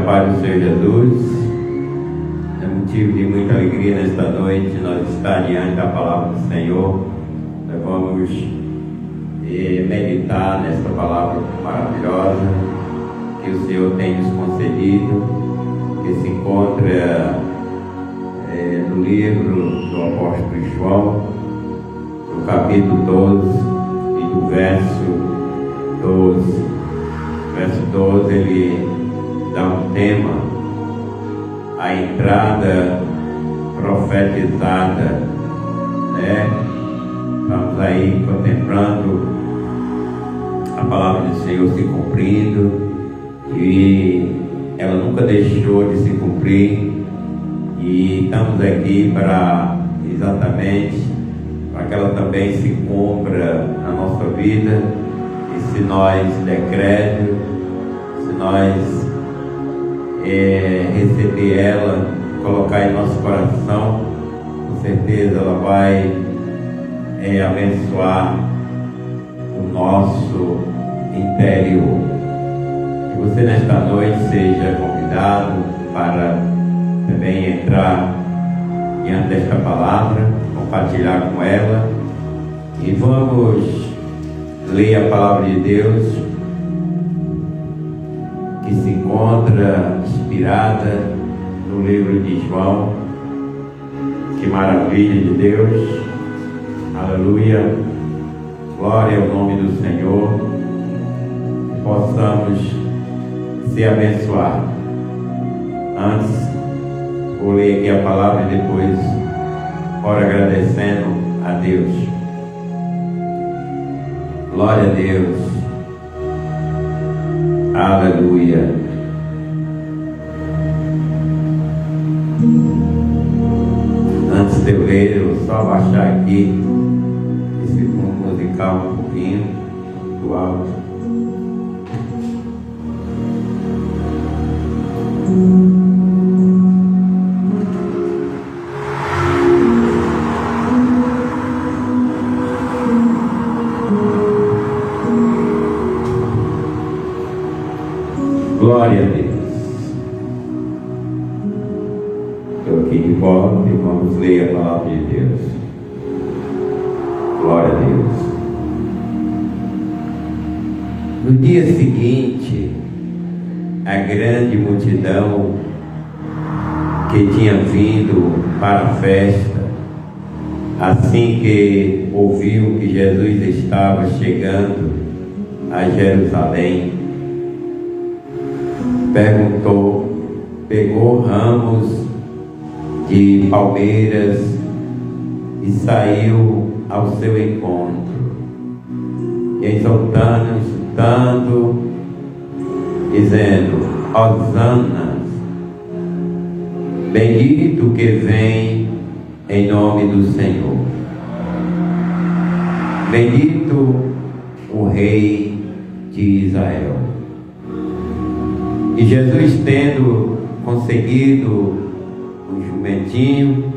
paz do Senhor Jesus. É motivo de muita alegria nesta noite nós estar diante da palavra do Senhor. Nós vamos meditar nesta palavra maravilhosa que o Senhor tem nos concedido, que se encontra no livro do apóstolo João, no capítulo 12 e do verso 12. Verso 12 ele dá um tema: a entrada profetizada, né? Estamos aí contemplando a palavra do Senhor se cumprindo, e ela nunca deixou de se cumprir, e estamos aqui para exatamente para que ela também se cumpra na nossa vida. E se nós der crédito, se nós receber ela, colocar em nosso coração, com certeza ela vai abençoar o nosso interior. Que você nesta noite seja convidado para também entrar diante desta palavra, compartilhar com ela, e vamos ler a palavra de Deus, que se encontra inspirada no livro de João. Que maravilha de Deus, aleluia, glória ao nome do Senhor, que possamos ser abençoados. Antes, vou ler aqui a palavra e depois oro agradecendo a Deus. Glória a Deus, aleluia. Antes de eu ler, eu vou só abaixar aqui esse fundo musical um pouquinho do alto. Glória a Deus. Estou aqui de volta e vamos ler a palavra de Deus. Glória a Deus. No dia seguinte, a grande multidão que tinha vindo para a festa, assim que ouviu que Jesus estava chegando a Jerusalém, pegou ramos de palmeiras e saiu ao seu encontro, exaltando, dizendo: Hosana, bendito que vem em nome do Senhor, bendito o Rei de Israel. E Jesus, tendo conseguido um jumentinho,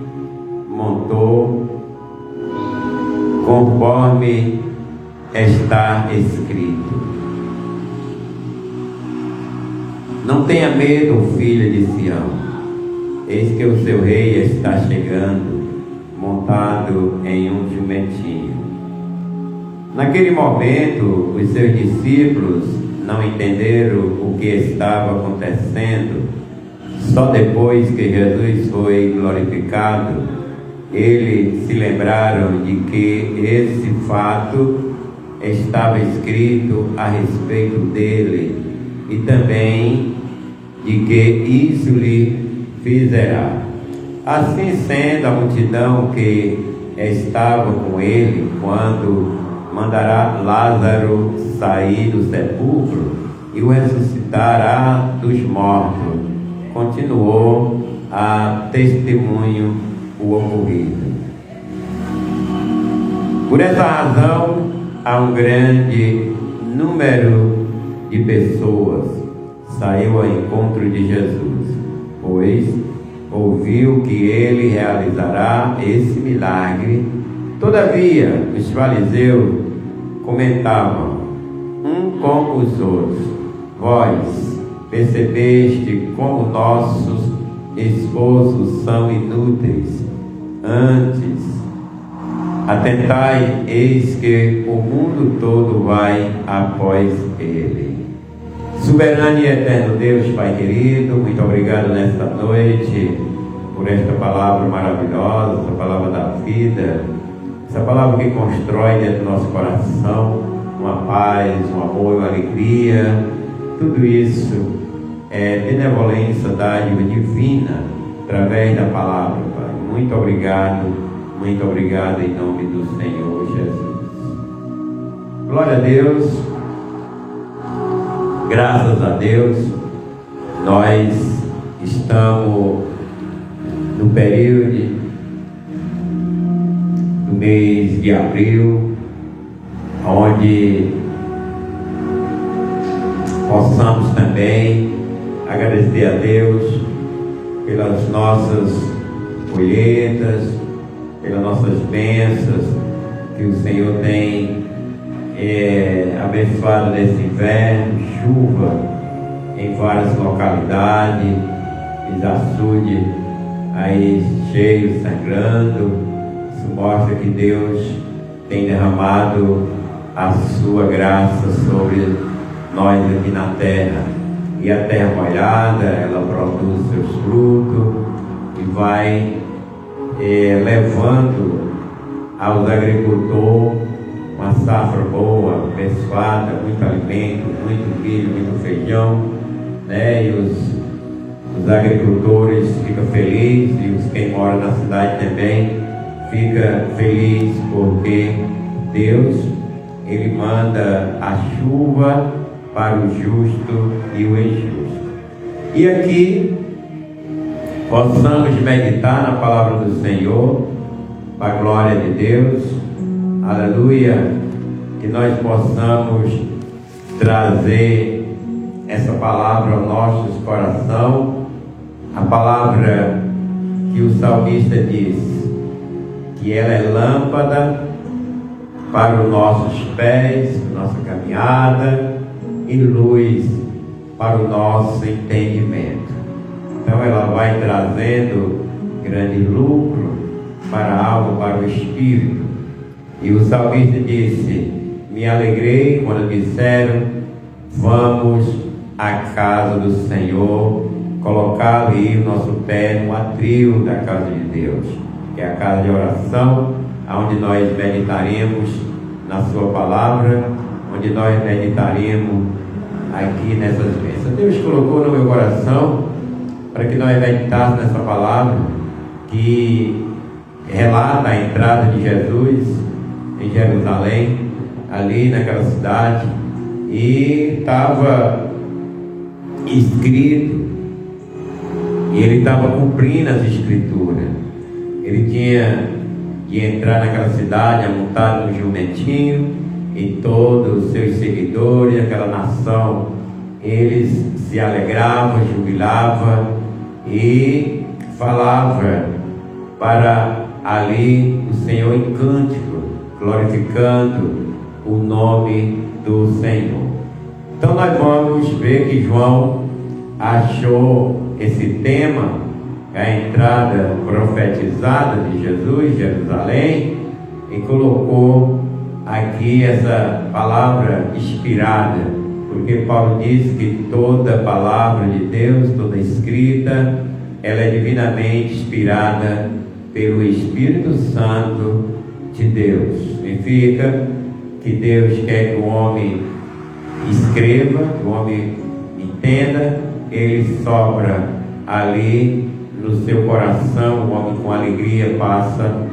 montou, conforme está escrito: Não tenha medo, filha de Sião, eis que o seu rei está chegando, montado em um jumentinho. Naquele momento, os seus discípulos não entenderam o que estava acontecendo. Só depois que Jesus foi glorificado, eles se lembraram de que esse fato estava escrito a respeito dele, e também de que isso lhe fizerá. Assim sendo, a multidão que estava com ele, quando mandará Lázaro sair do sepulcro e o ressuscitará dos mortos, continuou a testemunho o ocorrido. Por essa razão, há um grande número de pessoas saiu ao encontro de Jesus, pois ouviu que ele realizará esse milagre. Todavia, os fariseus comentavam um com os outros: Vós, percebeste como nossos esforços são inúteis. Antes, atentai, eis que o mundo todo vai após ele. Soberano e eterno Deus, Pai querido, muito obrigado nesta noite por esta palavra maravilhosa, essa palavra da vida, essa palavra que constrói dentro do nosso coração uma paz, um amor, uma alegria. Tudo isso é benevolência, dádiva divina através da palavra, Pai. Muito obrigado em nome do Senhor Jesus. Glória a Deus, graças a Deus, nós estamos no período do mês de abril, onde possamos também agradecer a Deus pelas nossas colheitas, pelas nossas bênçãos que o Senhor tem abençoado nesse inverno, chuva em várias localidades, os açudes aí cheios, sangrando. Isso mostra que Deus tem derramado a sua graça sobre nós aqui na terra. E a terra molhada, ela produz seus frutos e vai levando aos agricultores uma safra boa, abençoada, muito alimento, muito milho, muito feijão, né? E os agricultores ficam felizes, e quem mora na cidade também fica feliz, porque Deus, Ele manda a chuva para o justo e o injusto. E aqui possamos meditar na palavra do Senhor, para a glória de Deus, aleluia, que nós possamos trazer essa palavra ao nosso coração, a palavra que o salmista diz, que ela é lâmpada para os nossos pés, nossa caminhada, e luz para o nosso entendimento. Então ela vai trazendo grande lucro para a alma, para o espírito. E o salmista disse: me alegrei quando disseram, vamos à casa do Senhor, colocar ali o nosso pé no atril da casa de Deus, que é a casa de oração, onde nós meditaremos na sua palavra, onde nós meditaremos aqui nessas bênçãos. Deus colocou no meu coração para que nós meditássemos nessa palavra que relata a entrada de Jesus em Jerusalém, ali naquela cidade, e estava escrito, e ele estava cumprindo as escrituras. Ele tinha que entrar naquela cidade montado no jumentinho, e todos os seus seguidores, aquela nação, eles se alegravam, jubilavam e falavam para ali o Senhor em cântico, glorificando o nome do Senhor. Então nós vamos ver que João achou esse tema, a entrada profetizada de Jesus em Jerusalém, e colocou aqui essa palavra inspirada, porque Paulo diz que toda palavra de Deus, toda escrita, ela é divinamente inspirada pelo Espírito Santo de Deus. Significa que Deus quer que o homem escreva, que o homem entenda, ele sopra ali no seu coração, o homem com alegria passa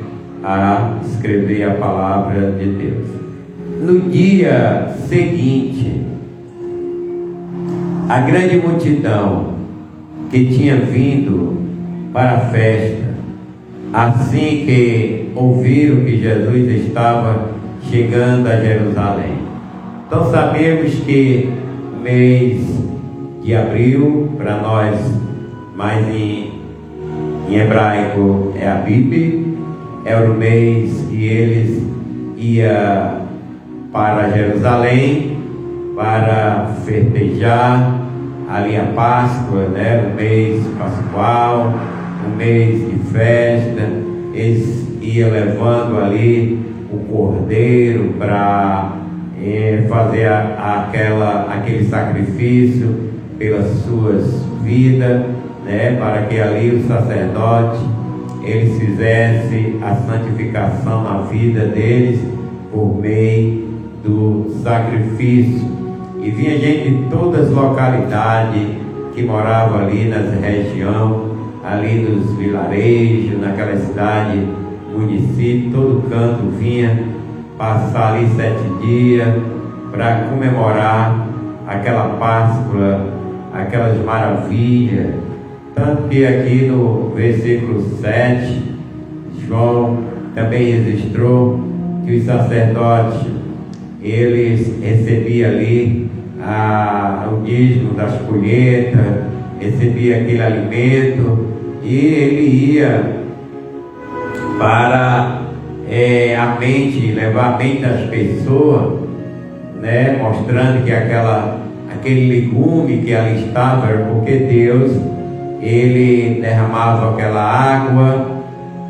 a escrever a palavra de Deus. No dia seguinte, a grande multidão que tinha vindo para a festa, assim que ouviram que Jesus estava chegando a Jerusalém. Então sabemos que o mês de abril, para nós, mas em hebraico é Abib, era o mês que eles iam para Jerusalém para festejar ali a Páscoa, né, o mês pascual, o mês de festa. Eles iam levando ali o cordeiro para fazer aquele sacrifício pelas suas vidas, né, para que ali o sacerdote eles fizesse a santificação na vida deles por meio do sacrifício. E vinha gente de todas as localidades que moravam ali nas regiões, ali nos vilarejos, naquela cidade, município, todo canto vinha passar ali 7 dias para comemorar aquela Páscoa, aquelas maravilhas. Tanto que aqui no versículo 7, João também registrou que os sacerdotes, eles recebiam ali o dízimo das colheitas, recebia aquele alimento, e ele ia para a mente, levar a mente das pessoas, né, mostrando que aquele legume que ali estava era porque Deus, ele derramava aquela água,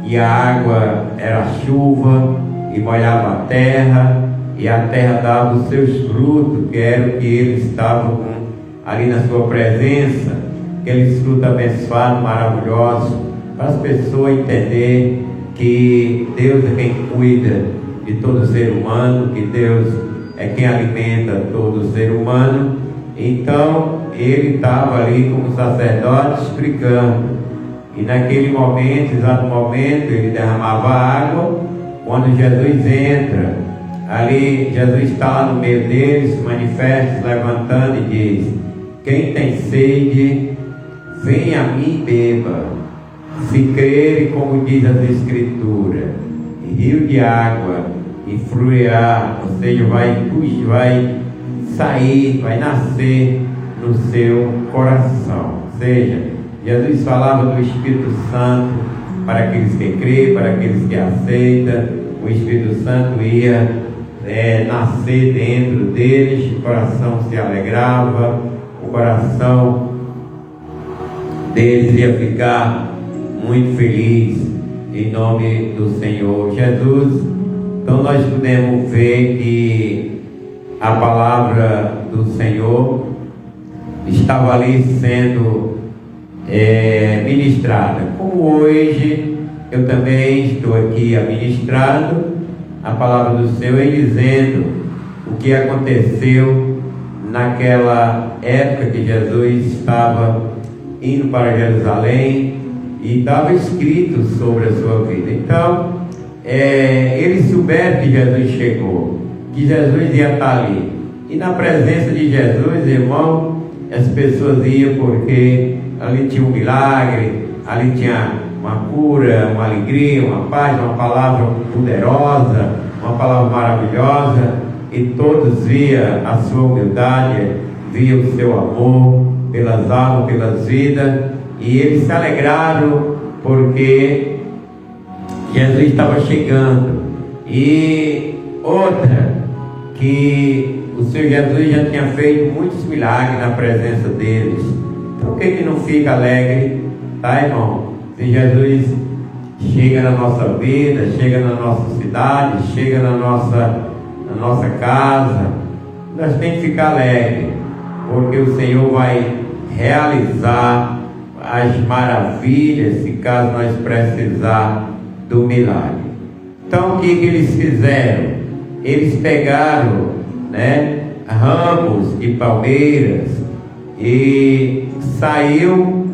e a água era chuva e molhava a terra, e a terra dava os seus frutos, que era o que eles estavam ali na sua presença, aqueles frutos abençoados, maravilhosos, para as pessoas entenderem que Deus é quem cuida de todo ser humano, que Deus é quem alimenta todo ser humano. Então ele estava ali como sacerdote explicando, e naquele momento, exato momento, ele derramava água. Quando Jesus entra ali, Jesus está lá no meio deles, se manifesta, se levantando e diz: quem tem sede, venha a mim e beba. Se crerem, como diz as Escrituras, rio de água e fluirá, ou seja, vai sair, vai nascer no seu coração. Ou seja, Jesus falava do Espírito Santo para aqueles que creem, para aqueles que aceitam. O Espírito Santo ia nascer dentro deles, o coração se alegrava, o coração deles ia ficar muito feliz em nome do Senhor Jesus. Então nós podemos ver que a palavra do Senhor estava ali sendo ministrada, como hoje eu também estou aqui ministrando a palavra do Senhor e dizendo o que aconteceu naquela época que Jesus estava indo para Jerusalém, e estava escrito sobre a sua vida. Então eles souberam que Jesus chegou, que Jesus ia estar ali, e na presença de Jesus, irmão, as pessoas iam porque ali tinha um milagre, ali tinha uma cura, uma alegria, uma paz, uma palavra poderosa, uma palavra maravilhosa, e todos viam a sua humildade, viam o seu amor pelas almas, pelas vidas, e eles se alegraram porque Jesus estava chegando. E outra, que o Senhor Jesus já tinha feito muitos milagres na presença deles. Então por que não fica alegre, tá, irmão? Se Jesus chega na nossa vida, chega na nossa cidade, chega na nossa casa, nós temos que ficar alegre, porque o Senhor vai realizar as maravilhas, se caso nós precisar do milagre. Então o que eles fizeram? Eles pegaram, ramos de palmeiras e saiu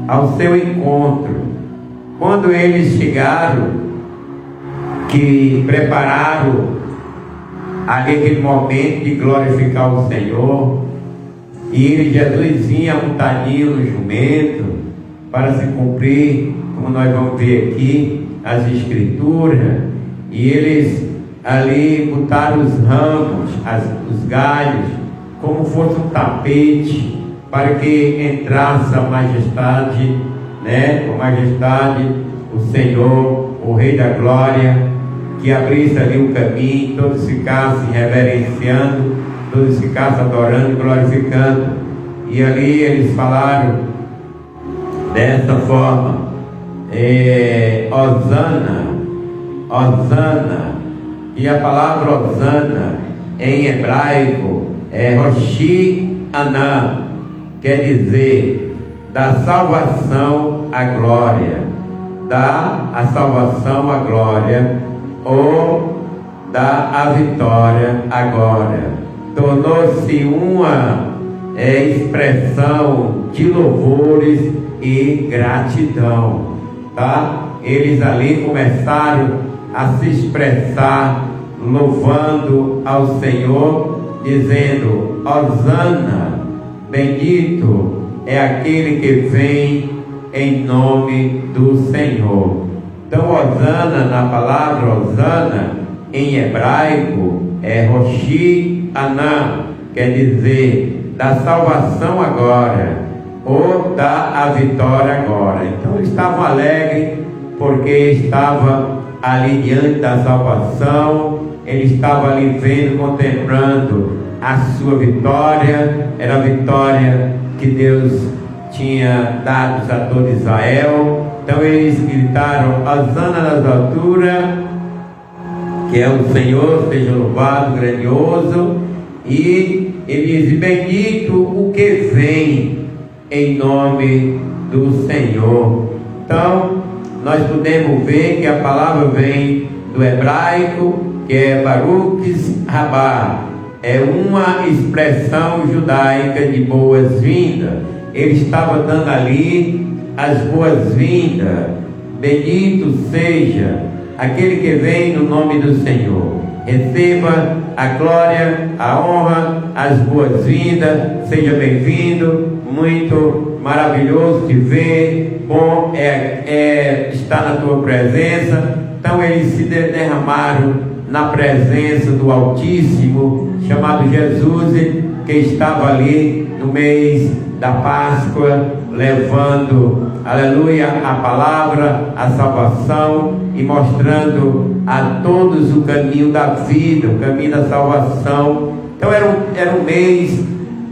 ao seu encontro. Quando eles chegaram, que prepararam aquele momento de glorificar o Senhor, e Jesus vinha montadinho no jumento para se cumprir, como nós vamos ver aqui, as Escrituras, e eles ali botaram os ramos, os galhos, como fosse um tapete, para que entrasse a majestade, com majestade, o Senhor, o Rei da Glória, que abrisse ali o caminho, todos ficassem reverenciando, todos ficassem adorando e glorificando. e ali eles falaram dessa forma: Hosana, Hosana. E a palavra Hosana em hebraico é Roshi Anã, quer dizer da salvação à glória, dá a salvação à glória, ou dá a vitória agora. Tornou-se uma expressão de louvores e gratidão, tá? Eles ali começaram a se expressar louvando ao Senhor, dizendo: Hosana, bendito é aquele que vem em nome do Senhor. Então, Hosana, na palavra Hosana, em hebraico, é Roshi Anã, quer dizer da salvação agora, ou da a vitória agora. Então, eles estavam alegres, porque estava ali diante da salvação, ele estava ali vendo, contemplando a sua vitória. Era a vitória que Deus tinha dado a todo Israel. Então eles gritaram: Hosana nas alturas, que é o Senhor, seja louvado, grandioso. E ele diz: bendito o que vem em nome do Senhor. Então nós podemos ver que a palavra vem do hebraico, que é Baruch Rabá, é uma expressão judaica de boas-vindas. Ele estava dando ali as boas-vindas. Bendito seja aquele que vem no nome do Senhor. Receba a glória, a honra, as boas-vindas. Seja bem-vindo. Muito maravilhoso te ver. Bom estar na tua presença. Então eles se derramaram na presença do Altíssimo, chamado Jesus, que estava ali no mês da Páscoa, levando, aleluia, a palavra, a salvação, e mostrando a todos o caminho da vida, o caminho da salvação. Então era um mês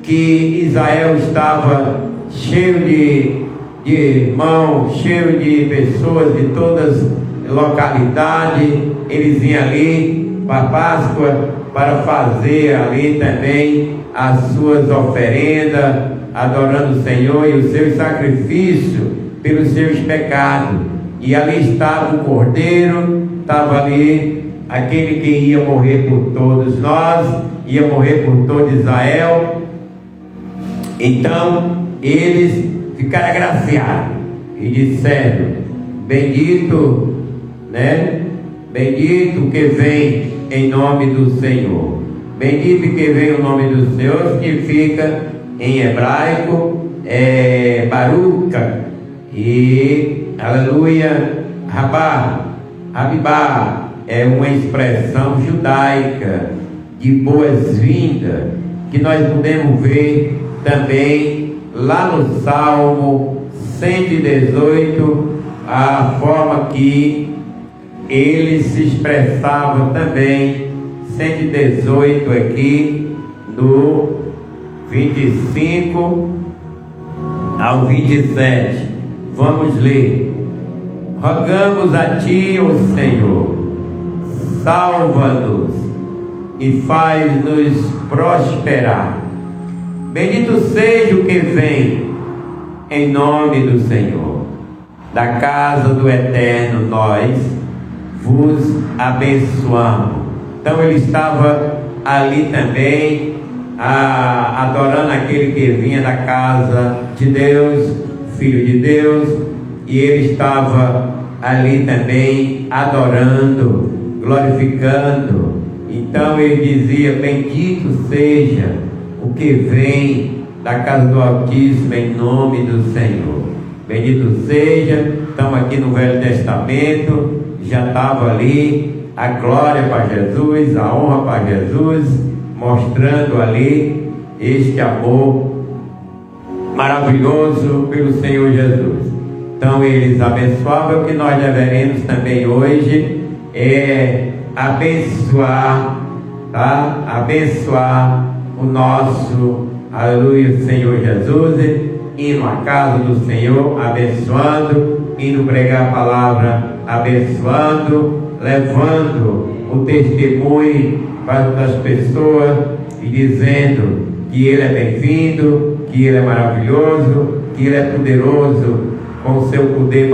que Israel estava cheio de irmãos, cheio de pessoas de todas localidades. Eles iam ali para a Páscoa para fazer ali também as suas oferendas, adorando o Senhor e o seu sacrifício pelos seus pecados. E ali estava o Cordeiro, estava ali aquele que ia morrer por todos nós, ia morrer por todo Israel. Então eles ficaram agraciados e disseram: bendito, né? Bendito que vem em nome do Senhor. Bendito que vem o nome do Senhor significa em hebraico Baruca, e aleluia, Rabá, Abibá, é uma expressão judaica de boas-vindas, que nós podemos ver também lá no Salmo 118, a forma que ele se expressava também. 118 aqui, do 25 ao 27. Vamos ler. Rogamos a ti, ó Senhor, salva-nos e faz-nos prosperar. Bendito seja o que vem em nome do Senhor. Da casa do Eterno nós vos abençoamos. Então ele estava ali também adorando aquele que vinha da casa de Deus, Filho de Deus, e ele estava ali também adorando, glorificando. Então ele dizia: bendito seja o que vem da casa do Altíssimo em nome do Senhor. Bendito seja. Estamos aqui no Velho Testamento, já estava ali a glória para Jesus, a honra para Jesus, mostrando ali este amor maravilhoso pelo Senhor Jesus. Então eles abençoavam. O que nós deveremos também hoje abençoar, tá? Abençoar o nosso aleluia, Senhor Jesus, indo à casa do Senhor, abençoando, indo pregar a palavra, abençoando, levando o testemunho para as pessoas e dizendo que Ele é bem-vindo, que Ele é maravilhoso, que Ele é poderoso, com o seu poder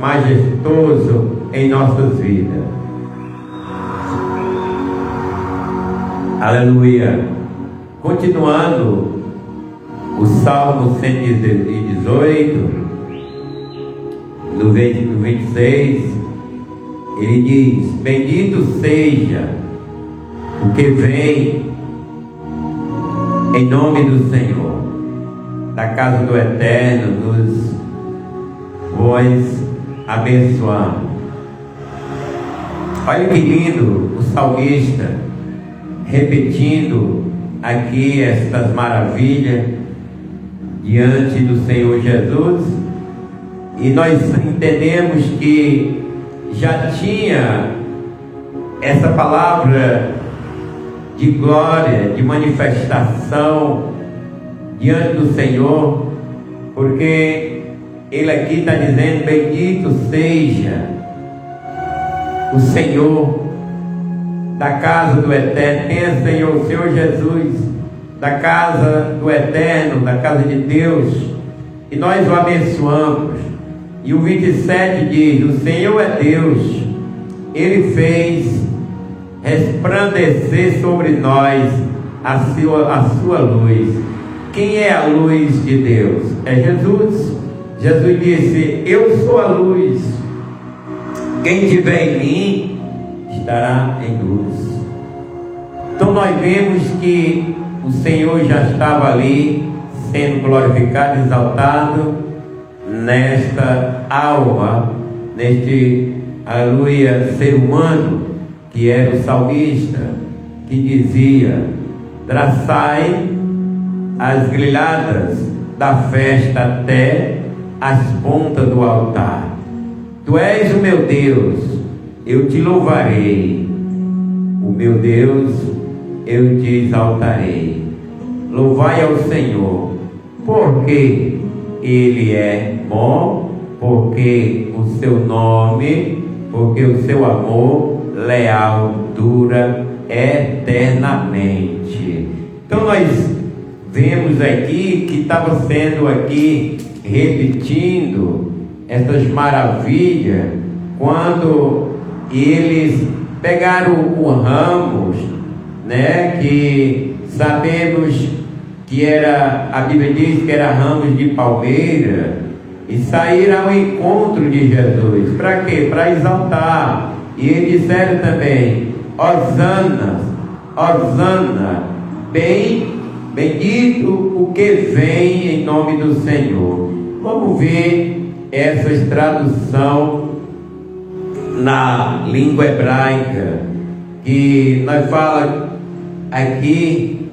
majestoso em nossas vidas. Aleluia. Continuando o Salmo 118, no 26, ele diz: bendito seja o que vem em nome do Senhor, da casa do Eterno, nos vós abençoamos. Olha que lindo o salmista repetindo aqui estas maravilhas diante do Senhor Jesus, e nós entendemos que já tinha essa palavra de glória, de manifestação diante do Senhor, porque Ele aqui está dizendo: bendito seja o Senhor da casa do Eterno. Tenha, Senhor, o Senhor Jesus, da casa do Eterno, da casa de Deus, e nós o abençoamos. E o 27 diz: o Senhor é Deus, Ele fez resplandecer sobre nós a sua luz. Quem é a luz de Deus? É Jesus. Jesus disse: eu sou a luz, quem estiver em mim estará em luz. Então nós vemos que o Senhor já estava ali sendo glorificado, exaltado nesta alma, neste, aleluia, ser humano, que era o salmista, que dizia: traçai as grilhadas da festa até as pontas do altar. Tu és o meu Deus, eu te louvarei, o meu Deus, eu te exaltarei. Louvai ao Senhor, porque Ele é bom, porque o seu nome, porque o seu amor leal dura eternamente. Então nós vemos aqui que estava sendo aqui repetindo essas maravilhas quando eles pegaram o ramos, né, que sabemos que era, a Bíblia diz que era ramos de palmeira, e saíram ao encontro de Jesus. Para quê? Para exaltar. E eles disseram também: Hosana, Hosana, bendito o que vem em nome do Senhor. Vamos ver essa tradução na língua hebraica, que nós falamos aqui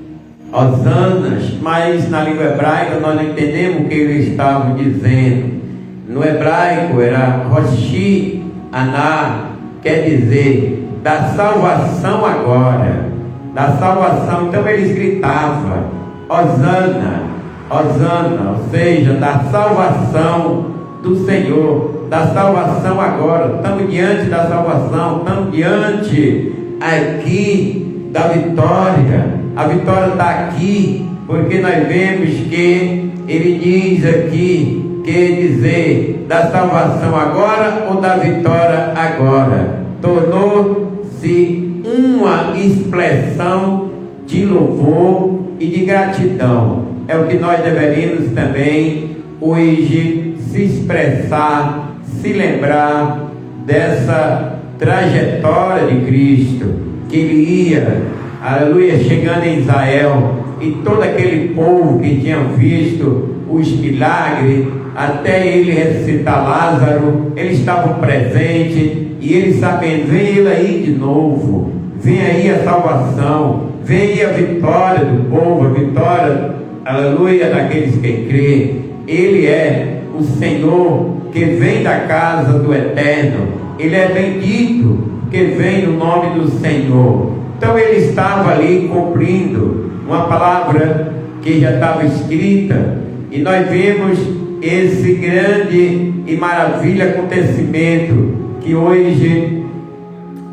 Hosanas, mas na língua hebraica nós não entendemos o que eles estavam dizendo. No hebraico era Roshi Aná, quer dizer da salvação agora, da salvação. Então eles gritavam Hosana, Hosana, ou seja, da salvação do Senhor, da salvação agora. Estamos diante da salvação, estamos diante aqui da vitória. A vitória está aqui, porque nós vemos que ele diz aqui, quer dizer, da salvação agora ou da vitória agora. Tornou-se uma expressão de louvor e de gratidão. É o que nós deveríamos também hoje se expressar, se lembrar dessa trajetória de Cristo, que ele ia, aleluia, chegando em Israel, e todo aquele povo que tinha visto os milagres, até ele ressuscitar Lázaro, eles estavam presentes, e eles sabendo: vem ele aí de novo, vem aí a salvação, vem aí a vitória do povo, a vitória, aleluia, daqueles que crê. Ele é o Senhor que vem da casa do Eterno, ele é bendito que vem no nome do Senhor. Então ele estava ali cumprindo uma palavra que já estava escrita, e nós vemos esse grande e maravilhoso acontecimento, que hoje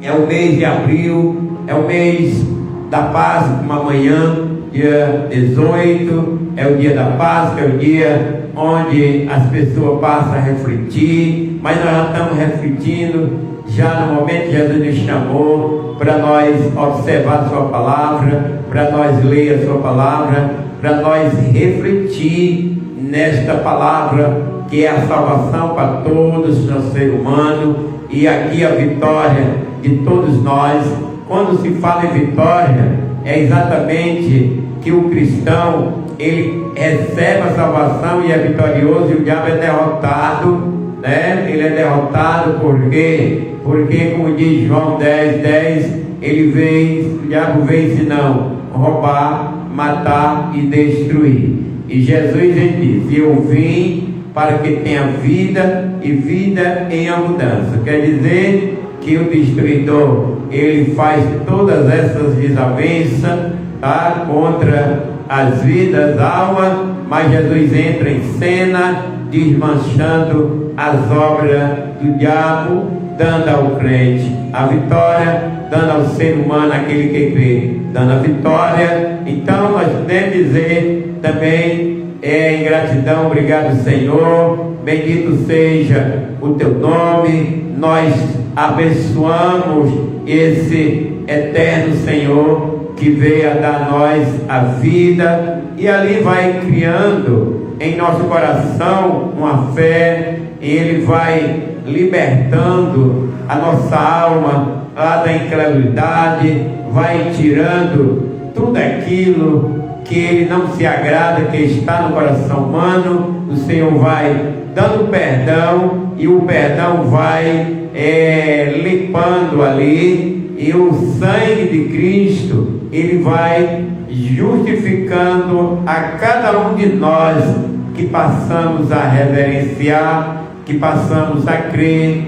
é o mês de abril, é o mês da Páscoa, uma manhã, dia 18, é o dia da Páscoa, é o dia onde as pessoas passam a refletir, mas nós já estamos refletindo, já no momento que Jesus nos chamou, para nós observar a sua palavra, para nós ler a sua palavra, para nós refletir nesta palavra, que é a salvação para todos, no ser humano, e aqui a vitória de todos nós. Quando se fala em vitória, é exatamente que o cristão, ele recebe a salvação e é vitorioso, e o diabo é derrotado, né? Ele é derrotado porque como diz João 10:10, o diabo vem senão roubar, matar e destruir. E Jesus ele disse: eu vim para que tenha vida e vida em abundância. Quer dizer que o destruidor, ele faz todas essas desavenças, tá, contra as vidas, almas, mas Jesus entra em cena, desmanchando as obras do diabo, dando ao crente a vitória, dando ao ser humano, aquele que crê, dando a vitória. Então nós podemos dizer também, em gratidão: obrigado, Senhor, bendito seja o teu nome. Nós abençoamos esse eterno Senhor que veio a dar a nós a vida, e ali vai criando em nosso coração uma fé, e ele vai libertando a nossa alma lá da incredulidade, vai tirando tudo aquilo que ele não se agrada, que está no coração humano. O Senhor vai dando perdão, e o perdão vai limpando ali, e o sangue de Cristo, ele vai justificando a cada um de nós que passamos a reverenciar, que passamos a crer,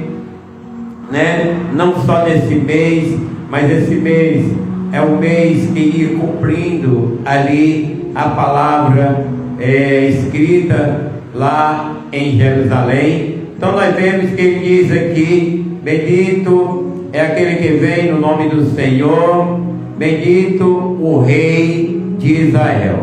né? Não só nesse mês, mas esse mês é o mês que ia cumprindo ali a palavra escrita lá em Jerusalém. Então nós vemos que ele diz aqui: bendito é aquele que vem no nome do Senhor, bendito o Rei de Israel.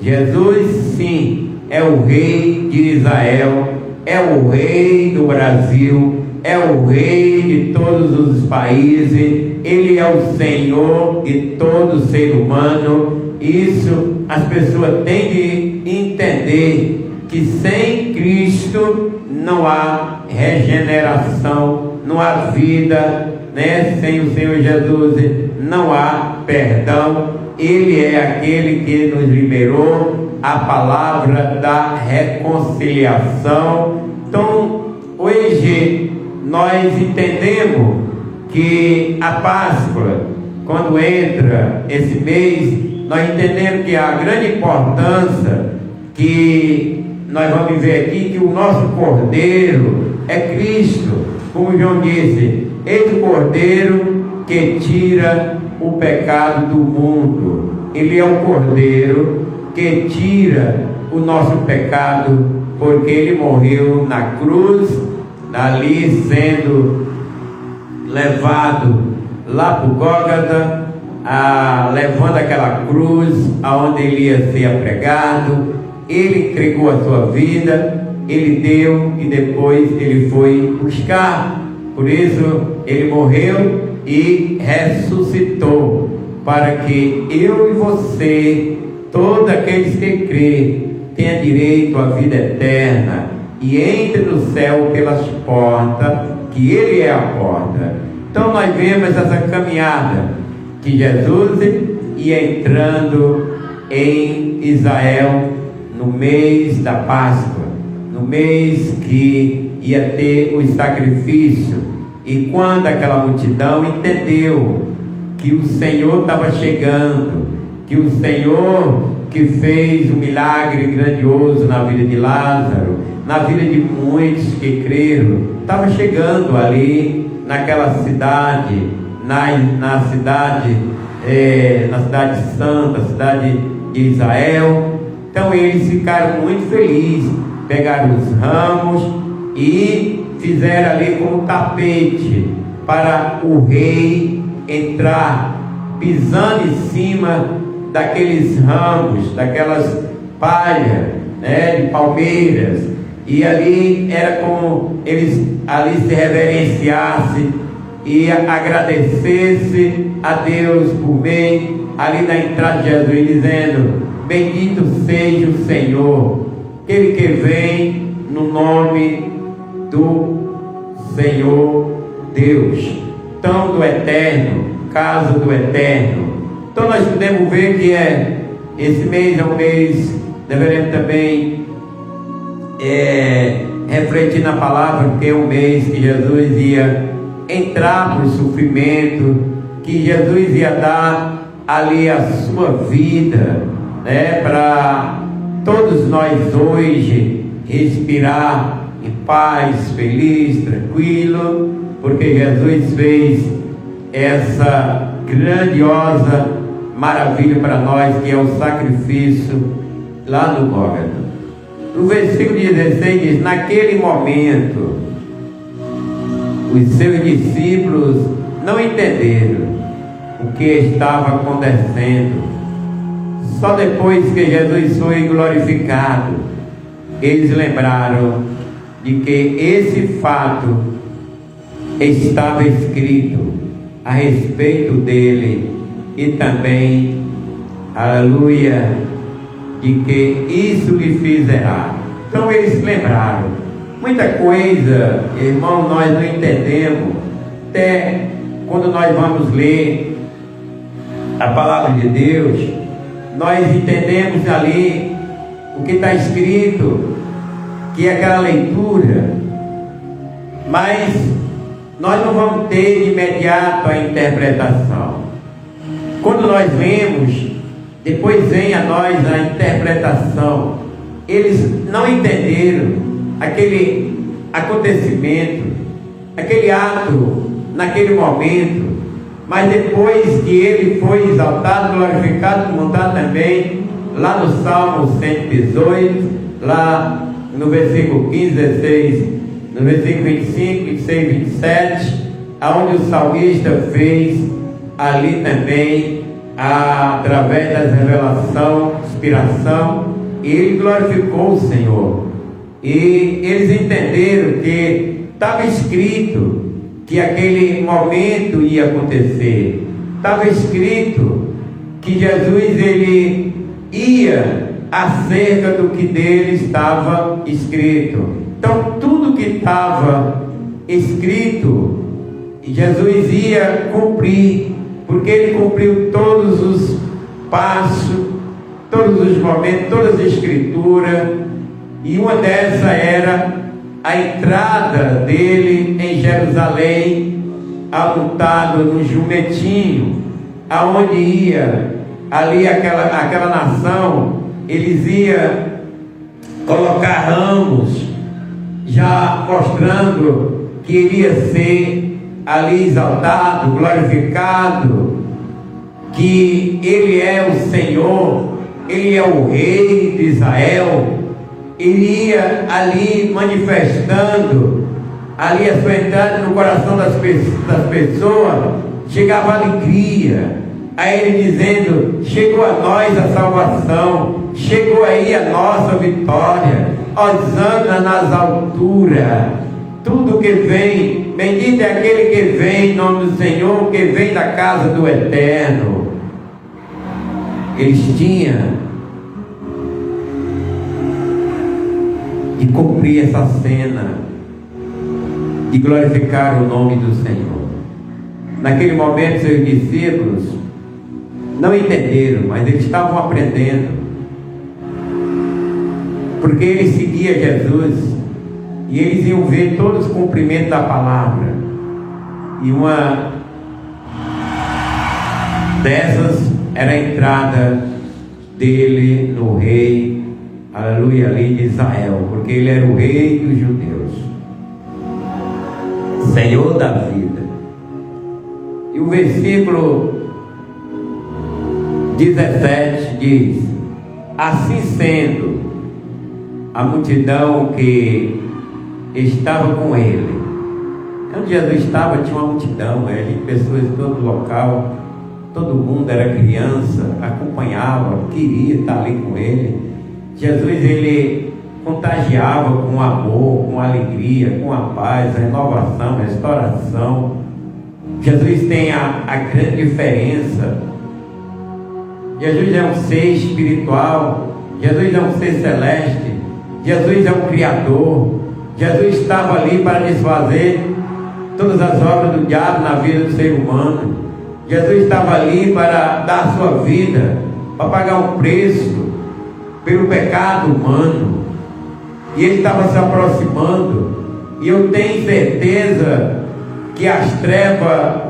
Jesus, sim, é o Rei de Israel, é o Rei do Brasil, é o Rei de todos os países. Ele é o Senhor de todo ser humano. Isso as pessoas têm de entender, que sem Cristo não há regeneração, não há vida, né? Sem o Senhor Jesus não há perdão. Ele é aquele que nos liberou, a palavra da reconciliação. Então hoje nós entendemos que a Páscoa, quando entra esse mês, nós entendemos que a grande importância que nós vamos ver aqui, que o nosso Cordeiro é Cristo. Como João disse: eis o Cordeiro que tira o pecado do mundo. Ele é o Cordeiro que tira o nosso pecado, porque ele morreu na cruz, ali sendo levado lá para o Gólgota, levando aquela cruz aonde ele ia ser apregado. Ele entregou a sua vida, ele deu, e depois ele foi buscar. Por isso ele morreu e ressuscitou, para que eu e você, todos aqueles que crêem, tenham direito à vida eterna e entre no céu pelas portas, que ele é a porta. Então nós vemos essa caminhada, que Jesus ia entrando em Israel no mês da Páscoa, no mês que ia ter o sacrifício. E quando aquela multidão entendeu que o Senhor estava chegando, que o Senhor que fez um milagre grandioso na vida de Lázaro, na vida de muitos que creram, estava chegando ali naquela cidade, na cidade santa, cidade de Israel. Então eles ficaram muito felizes, pegaram os ramos e fizeram ali como tapete para o rei entrar, pisando em cima daqueles ramos, daquelas palhas, né, de palmeiras. E ali era como eles ali se reverenciassem e agradecessem a Deus por meio ali na entrada de Jesus, dizendo: bendito seja o Senhor, aquele que vem no nome do Senhor Deus, então do Eterno, casa do Eterno. Então nós podemos ver que esse mês é um mês, deveremos também refletir na palavra, porque é um mês que Jesus ia entrar para o sofrimento, que Jesus ia dar ali a sua vida, né, para todos nós hoje respirar em paz, feliz, tranquilo, porque Jesus fez essa grandiosa maravilha para nós, que é o sacrifício lá no Gólgota. No versículo 16 diz: naquele momento os seus discípulos não entenderam o que estava acontecendo. Só depois que Jesus foi glorificado, eles lembraram de que esse fato estava escrito a respeito dele, e também, aleluia, de que isso lhe fizerá. Então eles lembraram. Muita coisa, irmão, nós não entendemos, até quando nós vamos ler a palavra de Deus, nós entendemos ali o que está escrito, que é aquela leitura, mas nós não vamos ter de imediato a interpretação. Quando nós lemos, depois vem a nós a interpretação. Eles não entenderam aquele acontecimento, aquele ato, naquele momento, mas depois que ele foi exaltado, glorificado, como está também lá no Salmo 118, lá no versículo 15, 16, no versículo 25, 26, 27, aonde o salmista fez ali também, através da revelação, inspiração, ele glorificou o Senhor. E eles entenderam que estava escrito que aquele momento ia acontecer. Estava escrito que Jesus ele ia acerca do que dele estava escrito. Então tudo que estava escrito, Jesus ia cumprir, porque ele cumpriu todos os passos, todos os momentos, todas as escrituras, e uma dessas era a entrada dele em Jerusalém, amontado no jumentinho, aonde ia ali aquela nação, eles iam colocar ramos, já mostrando que iria ser ali exaltado, glorificado, que ele é o Senhor, ele é o Rei de Israel. Iria ali manifestando ali a sua entrada no coração das pessoas, chegava a alegria, a ele dizendo: chegou a nós a salvação, chegou aí a nossa vitória, hosana nas alturas. Tudo que vem, bendito é aquele que vem em nome do Senhor, que vem da casa do Eterno. Eles tinham de cumprir essa cena, de glorificar o nome do Senhor. Naquele momento, seus discípulos não entenderam, mas eles estavam aprendendo, porque eles seguiam Jesus e eles iam ver todos os cumprimentos da palavra, e uma dessas era a entrada dele no rei, aleluia, ali de Israel, porque ele era o rei dos judeus, Senhor da vida. E o versículo 17 diz: Assim sendo, a multidão que estava com ele, onde Jesus estava tinha uma multidão, pessoas de todo local, todo mundo era criança, acompanhava, queria estar ali com ele. Jesus, ele contagiava com amor, com alegria, com a paz, a renovação, a restauração. Jesus tem a grande diferença. Jesus é um ser espiritual, Jesus é um ser celeste, Jesus é um Criador. Jesus estava ali para desfazer todas as obras do diabo na vida do ser humano. Jesus estava ali para dar a sua vida, para pagar um preço pelo pecado humano. E ele estava se aproximando. E eu tenho certeza que as trevas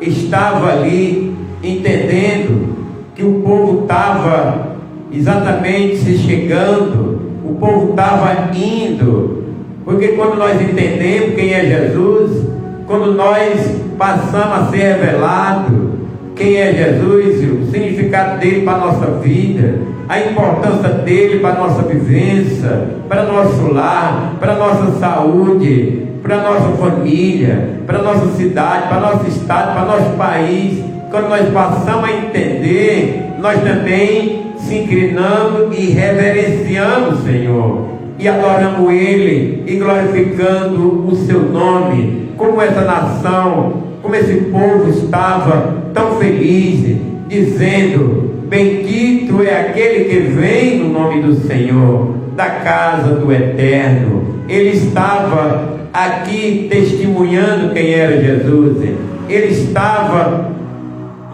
estavam ali entendendo que o povo estava exatamente se chegando, o povo estava indo, porque quando nós entendemos quem é Jesus, quando nós passamos a ser revelado quem é Jesus, o significado dele para a nossa vida, a importância dele para a nossa vivência, para nosso lar, para a nossa saúde, para a nossa família, para a nossa cidade, para o nosso estado, para o nosso país. Quando nós passamos a entender, nós também se inclinamos e reverenciamos o Senhor, e adoramos Ele, e glorificando o seu nome. Como essa nação, como esse povo estava tão feliz, dizendo: bendito é aquele que vem no nome do Senhor, da casa do Eterno. Ele estava aqui testemunhando quem era Jesus. Ele estava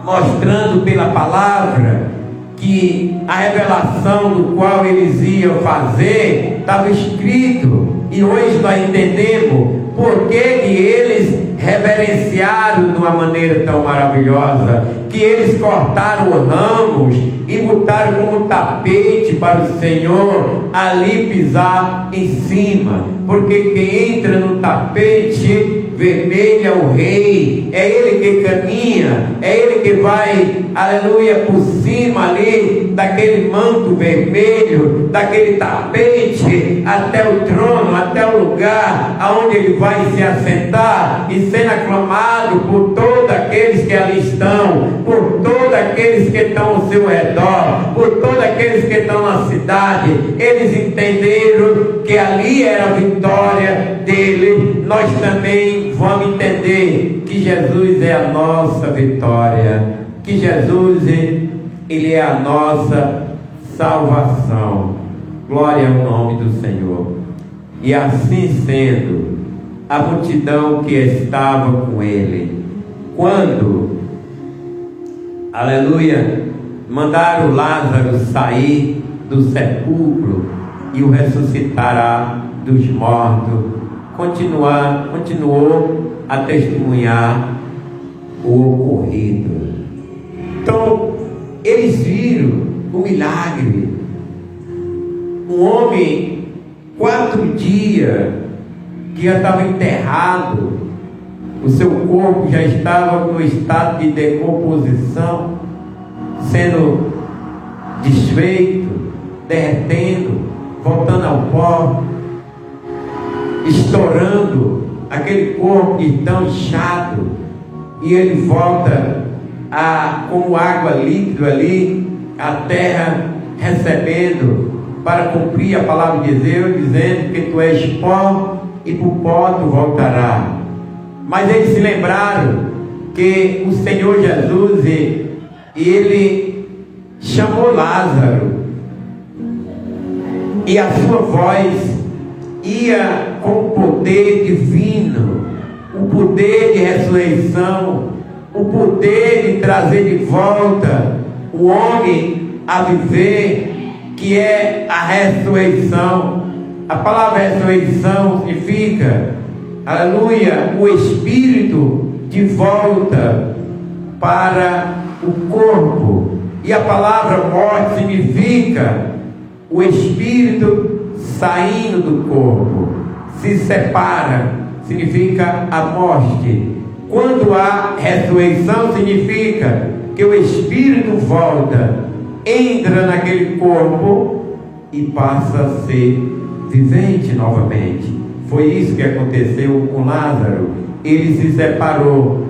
mostrando pela palavra que a revelação do qual eles iam fazer estava escrito. E hoje nós entendemos por que eles reverenciaram de uma maneira tão maravilhosa, que eles cortaram os ramos e botaram como tapete para o Senhor ali pisar em cima, porque quem entra no tapete vermelho é o rei, é ele que caminha, é ele que vai, aleluia, por cima ali daquele manto vermelho, daquele tapete, até o trono, até o lugar aonde ele vai se assentar e sendo aclamado por todos aqueles que ali estão, por todos aqueles que estão ao seu redor, por todos aqueles que estão na cidade. Eles entenderam que ali era a vitória dele. Nós também vamos entender que Jesus é a nossa vitória, que Jesus, ele é a nossa salvação. Glória ao nome do Senhor. E assim sendo, a multidão que estava com ele, quando, aleluia, mandaram Lázaro sair do sepulcro e o ressuscitará dos mortos, continuou a testemunhar o ocorrido. Então, eles viram o milagre. Um homem, 4 dias, que já estava enterrado, o seu corpo já estava no estado de decomposição, sendo desfeito, derretendo, voltando ao pó, estourando, aquele corpo de tão inchado, e ele volta como água líquida ali, a terra recebendo, para cumprir a palavra de Deus, dizendo que tu és pó e por pó tu voltará. Mas eles se lembraram que o Senhor Jesus, ele chamou Lázaro, e a sua voz ia com o poder divino, o poder de ressurreição, o poder de trazer de volta o homem a viver, que é a ressurreição. A palavra ressurreição significa, aleluia, o espírito de volta para o corpo. E a palavra morte significa o espírito saindo do corpo, se separa, significa a morte. Quando há ressurreição, significa que o espírito volta entra naquele corpo e passa a ser vivente novamente. Foi isso que aconteceu com Lázaro. Ele se separou,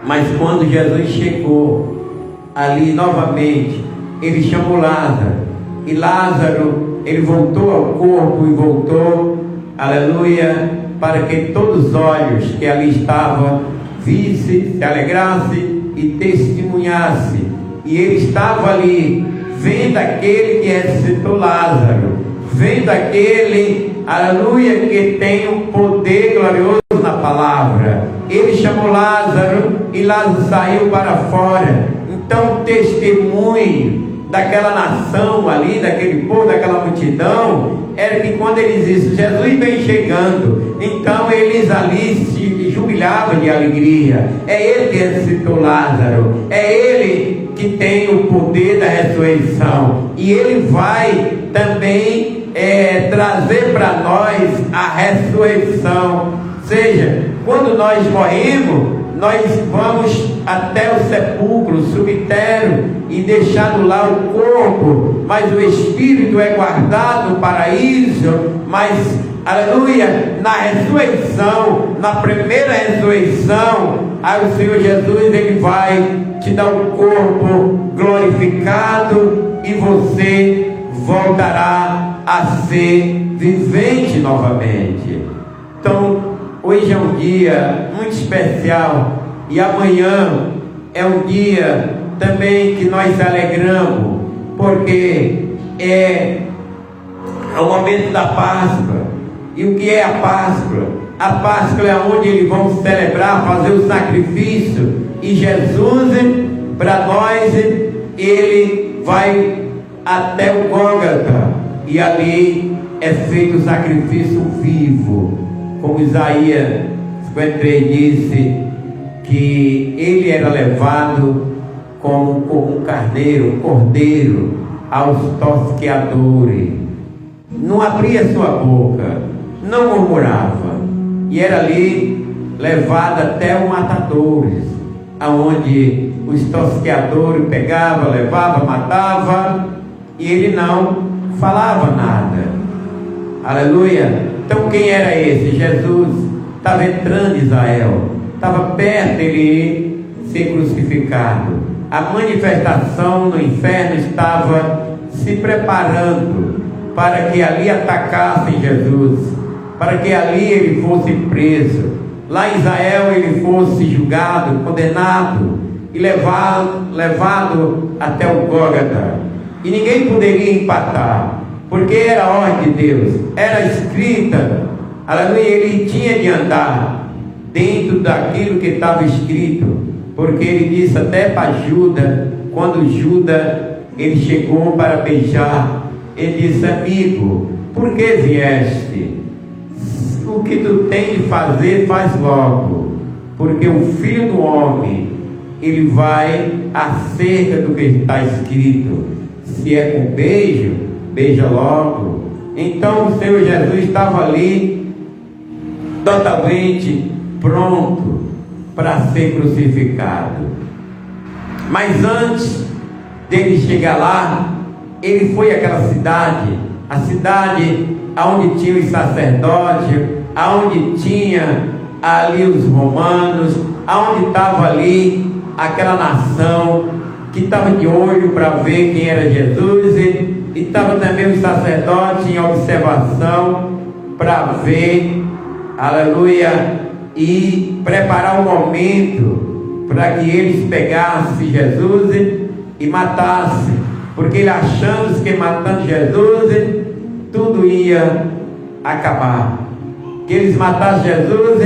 mas quando Jesus chegou ali novamente, ele chamou Lázaro, e Lázaro, ele voltou ao corpo e voltou, aleluia, para que todos os olhos que ali estavam vissem, se alegrassem e testemunhassem. E ele estava ali, vendo aquele que ressuscitou Lázaro, vendo aquele, aleluia, que tem um poder glorioso na palavra. Ele chamou Lázaro e Lázaro saiu para fora. Então o testemunho daquela nação ali, daquele povo, daquela multidão, era que quando eles diziam, Jesus vem chegando, então eles ali se jubilavam de alegria. É ele que ressuscitou Lázaro, é ele que tem o poder da ressurreição, e ele vai também trazer para nós a ressurreição. Ou seja, quando nós morremos, nós vamos até o sepulcro, o cemitério, e deixado lá o corpo, mas o espírito é guardado no paraíso. Mas, aleluia, na ressurreição, na primeira ressurreição, aí o Senhor Jesus, ele vai te dar um corpo glorificado, e você voltará a ser vivente novamente. Então, hoje é um dia muito especial, e amanhã é um dia também que nós se alegramos, porque é o momento da Páscoa. E o que é a Páscoa? A Páscoa é onde eles vão celebrar, fazer o sacrifício, e Jesus, para nós, ele vai até o Gólgota, e ali é feito o sacrifício vivo, como Isaías 53 disse, que ele era levado como um carneiro, um cordeiro, aos tosqueadores. Não abria sua boca, não murmurava, e era ali levado até os matadores, aonde os tosqueadores pegavam, levavam, matavam, e ele não falava nada. Aleluia. Então quem era esse? Jesus estava entrando em Israel, estava perto de ser crucificado. A manifestação no inferno estava se preparando para que ali atacassem Jesus, para que ali ele fosse preso, lá em Israel ele fosse julgado, condenado e levado até o Gólgota, e ninguém poderia empatar, porque era a ordem de Deus, era escrita, aleluia. Ele tinha de andar dentro daquilo que estava escrito, porque ele disse até para Judas, quando Judas ele chegou para beijar, ele disse: amigo, por que vieste? O que tu tem de fazer, faz logo, porque o Filho do Homem, ele vai acerca do que está escrito. Se é com beijo, beija logo. Então o Senhor Jesus estava ali totalmente pronto para ser crucificado. Mas antes dele chegar lá, ele foi àquela cidade, a cidade onde tinha os sacerdotes, onde tinha ali os romanos, onde estava ali aquela nação que estava de olho para ver quem era Jesus, e estava também os sacerdotes em observação para ver, aleluia, e preparar o momento para que eles pegassem Jesus e matassem, porque ele achando que matando Jesus tudo ia acabar, que eles matassem Jesus,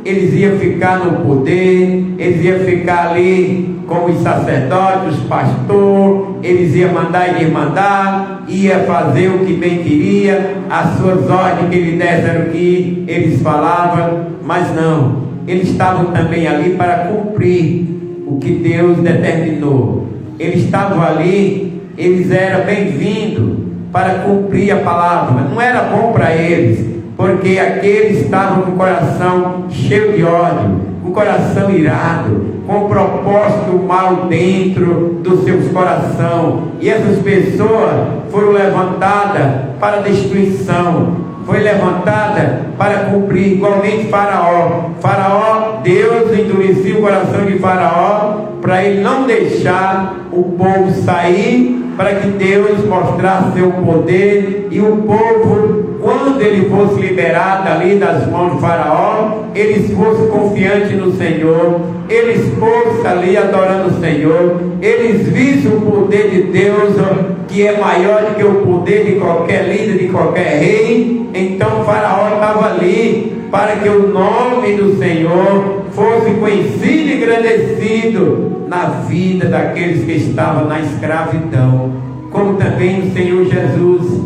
eles iam ficar no poder, eles iam ficar ali como os sacerdotes, os pastores, eles iam mandar e desmandar, ia fazer o que bem queria, as suas ordens que lhe dessem era o que eles falavam, mas não, eles estavam também ali para cumprir o que Deus determinou. Eles estavam ali, eles eram bem-vindos para cumprir a palavra. Não era bom para eles, porque aqueles estavam com o coração cheio de ódio, com coração irado, com propósito mal dentro do seu coração. E essas pessoas foram levantadas para destruição, foi levantada para cumprir, igualmente Faraó. Faraó, Deus endureceu o coração de Faraó para ele não deixar o povo sair, para que Deus mostrasse seu poder, e o povo, quando ele fosse liberado ali das mãos de Faraó, eles fossem confiantes no Senhor, eles fossem ali adorando o Senhor, eles vissem o poder de Deus, que é maior do que o poder de qualquer líder, de qualquer rei. Então Faraó estava ali para que o nome do Senhor fosse conhecido e engrandecido na vida daqueles que estavam na escravidão. Como também o Senhor Jesus,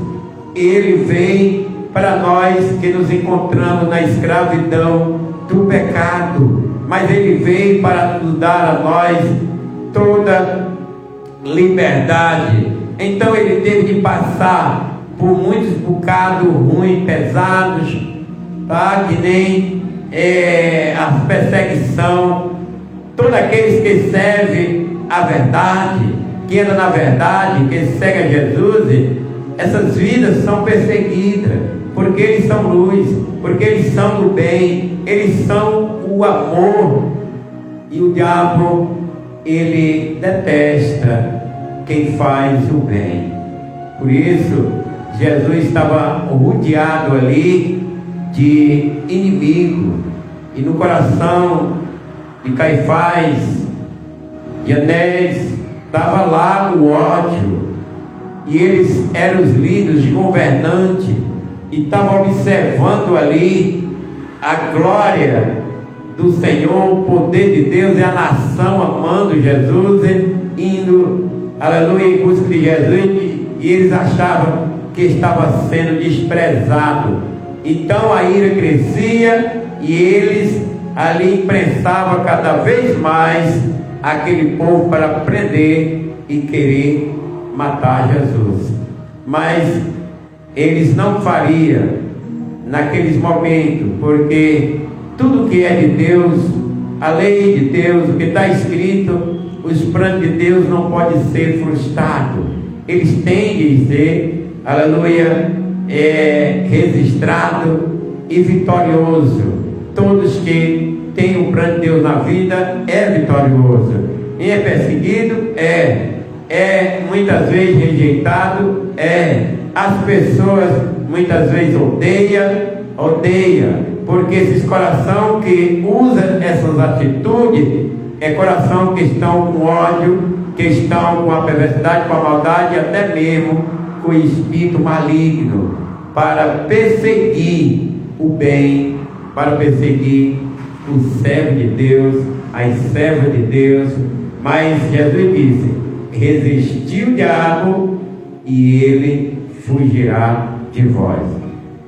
Ele veio para nós que nos encontramos na escravidão do pecado, mas Ele veio para nos dar a nós toda liberdade. Então Ele teve de passar por muitos bocados ruins, pesados, tá? Que nem a perseguição. Todos aqueles que servem a verdade, que andam na verdade, que seguem a Jesus, essas vidas são perseguidas, porque eles são luz, porque eles são do bem, eles são o amor. E o diabo, ele detesta quem faz o bem. Por isso Jesus estava rodeado ali de inimigo, e no coração de Caifás, de Anés, estava lá o ódio, e eles eram os líderes, os governantes, e estavam observando ali a glória do Senhor, o poder de Deus, e a nação amando Jesus, indo, aleluia, em busca de Jesus, e eles achavam que estava sendo desprezado. Então a ira crescia, e eles ali imprensavam cada vez mais aquele povo para prender e querer matar Jesus. Mas eles não fariam naqueles momentos, porque tudo que é de Deus, a lei de Deus, o que está escrito, os planos de Deus não podem ser frustrados. Eles têm de ser, aleluia, registrado e vitorioso. Todos que têm o plano de Deus na vida é vitorioso. E é perseguido? É muitas vezes rejeitado? As pessoas muitas vezes odeiam, porque esses coração que usa essas atitudes é coração que estão com ódio, que estão com a perversidade, com a maldade, até mesmo com o espírito maligno, para perseguir o bem, para perseguir o servo de Deus, as servas de Deus. Mas Jesus disse: resisti o diabo e ele fugirá de vós.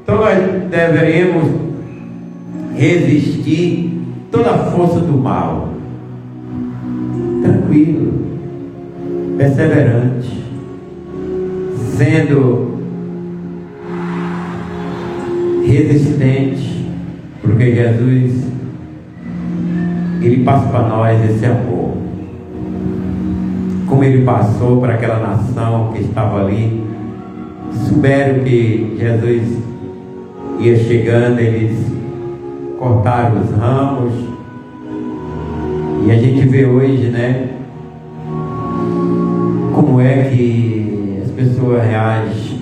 Então nós deveremos resistir toda a força do mal, tranquilo, perseverante, sendo resistente, porque Jesus, Ele passa para nós esse amor, como Ele passou para aquela nação que estava ali. Souberam que Jesus ia chegando, eles cortaram os ramos, e a gente vê hoje, né, como é que as pessoas reagem,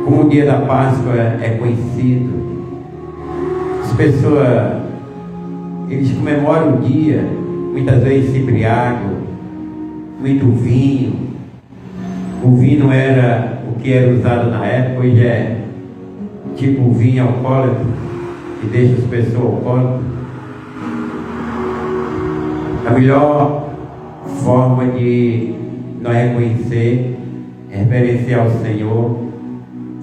como o dia da Páscoa é conhecido. As pessoas, eles comemoram o dia, muitas vezes se embriagam, muito vinho. O vinho era o que era usado na época, hoje é tipo o vinho alcoólico, que deixa as pessoas alcoólicas. A melhor forma de nós reconhecer, reverenciar o Senhor,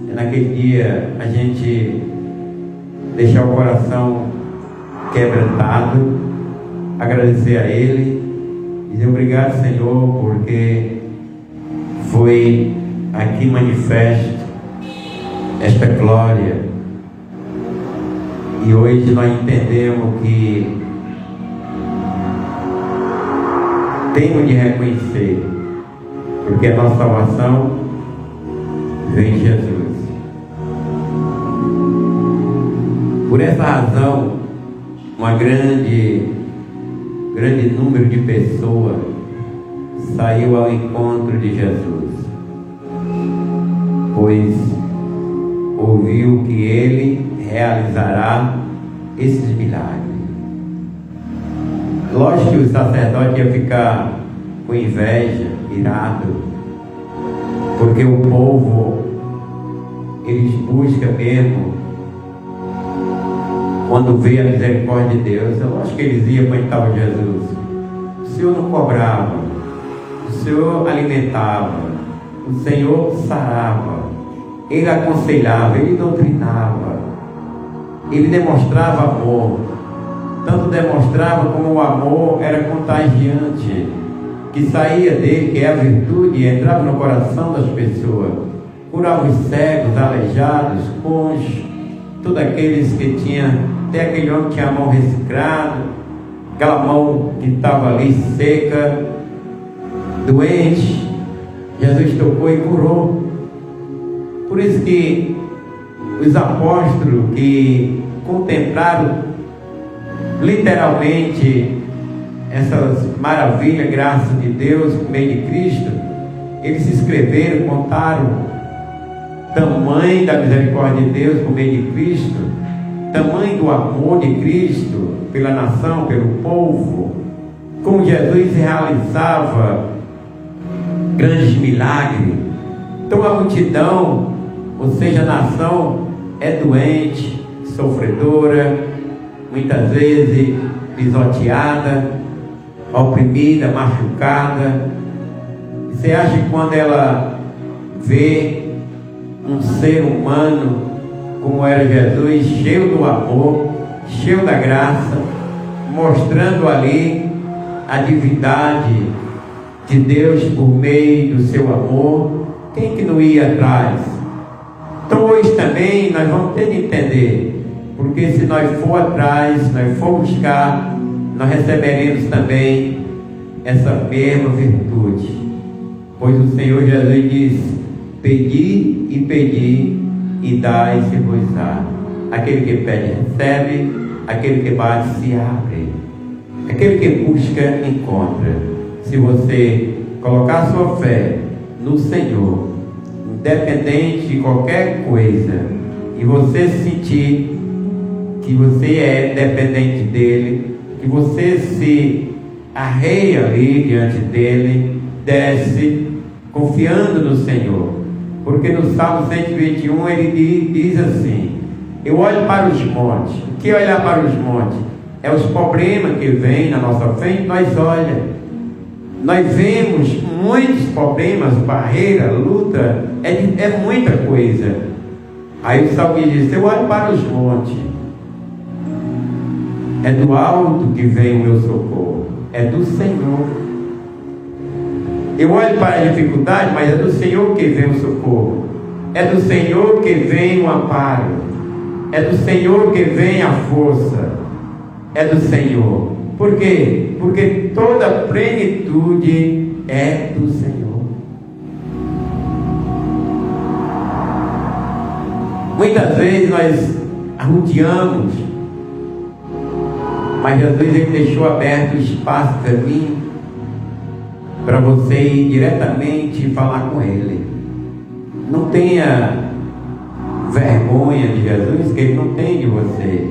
é naquele dia a gente deixar o coração quebrantado, agradecer a Ele, dizer obrigado, Senhor, porque foi aqui manifesto esta glória, E hoje nós entendemos que temos de reconhecer, porque a nossa salvação vem de Jesus. Por essa razão, grande número de pessoas saiu ao encontro de Jesus, pois ouviu que ele realizará esses milagres. Lógico que o sacerdote ia ficar com inveja, irado, porque o povo, eles buscam mesmo, quando vê a misericórdia de Deus, eu acho que eles iam para então Jesus. O Senhor não cobrava, o Senhor alimentava, o Senhor sarava, Ele aconselhava, Ele doutrinava, Ele demonstrava amor. Tanto demonstrava como o amor era contagiante, que saía dele, que é a virtude, e entrava no coração das pessoas. Curava os cegos, aleijados, coxos, todos aqueles que tinham. Até aquele homem que tinha a mão reciclada, aquela mão que estava ali seca, doente, Jesus tocou e curou. Por isso que os apóstolos que contemplaram literalmente essas maravilhas, graças de Deus, por meio de Cristo, eles se escreveram, contaram o tamanho da misericórdia de Deus por meio de Cristo, tamanho do amor de Cristo pela nação, pelo povo, como Jesus realizava grandes milagres. Então a multidão, ou seja, a nação, é doente, sofredora, muitas vezes pisoteada, oprimida, machucada. Você acha que quando ela vê um ser humano como era Jesus, cheio do amor, cheio da graça, mostrando ali a divindade de Deus por meio do seu amor, quem que não ia atrás? Então hoje também nós vamos ter de entender, porque se nós for atrás, se nós for buscar, nós receberemos também essa mesma virtude, pois o Senhor Jesus diz: pedi e pedi, e dai-se-vos-á. Aquele que pede recebe, aquele que bate se abre, aquele que busca encontra. Se você colocar sua fé no Senhor, independente de qualquer coisa, e você sentir que você é dependente dele, que você se arreia ali diante dele, desce confiando no Senhor. Porque no Salmo 121 ele diz assim: eu olho para os montes. O que é olhar para os montes? É os problemas que vêm na nossa frente. Nós vemos muitos problemas, barreira, luta, é muita coisa. Aí o salmista diz: eu olho para os montes, é do alto que vem o meu socorro, é do Senhor. Eu olho para a dificuldade, mas é do Senhor que vem o socorro, é do Senhor que vem o amparo, é do Senhor que vem a força, é do Senhor. Por quê? Porque toda a plenitude é do Senhor. Muitas vezes nós arrudeamos, mas Jesus ele deixou aberto o espaço para mim, para você ir diretamente falar com Ele. Não tenha vergonha de Jesus, que Ele não tem de você.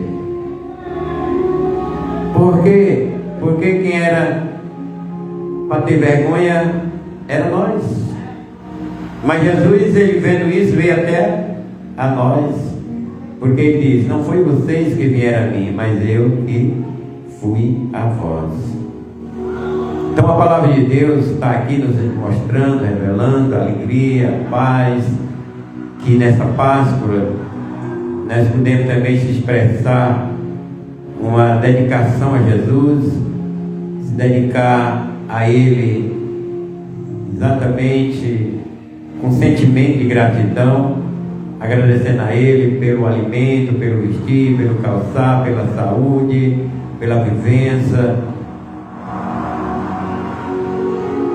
Por quê? Porque quem era para ter vergonha era nós. Mas Jesus, Ele vendo isso, veio até a nós, porque Ele diz: não foi vocês que vieram a mim, mas eu que fui a vós. Então a palavra de Deus está aqui nos mostrando, revelando a alegria, a paz, que nessa Páscoa nós podemos também se expressar uma dedicação a Jesus, se dedicar a Ele exatamente com sentimento de gratidão, agradecendo a Ele pelo alimento, pelo vestir, pelo calçar, pela saúde, pela vivência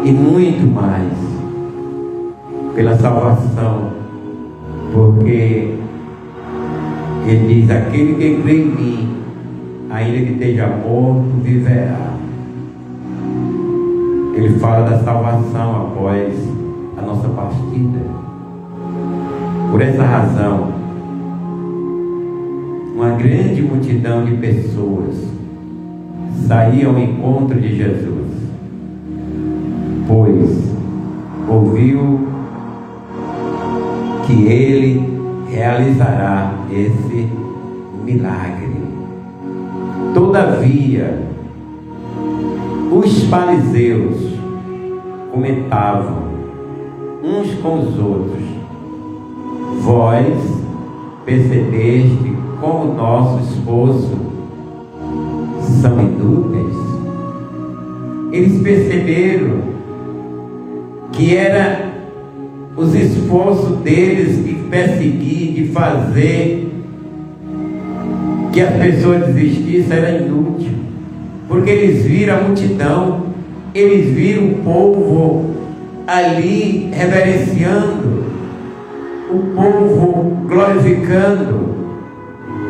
e muito mais, pela salvação, porque Ele diz: aquele que crê em mim, ainda que esteja morto, viverá. Ele fala da salvação após a nossa partida. Por essa razão, uma grande multidão de pessoas saía ao encontro de Jesus, pois ouviu que Ele realizará esse milagre. Todavia, os fariseus comentavam uns com os outros: vós percebeste como nosso esforço são inúteis? Eles perceberam que era os esforços deles de perseguir, de fazer que as pessoas desistissem era inútil, porque eles viram a multidão, eles viram o povo ali reverenciando, o povo glorificando.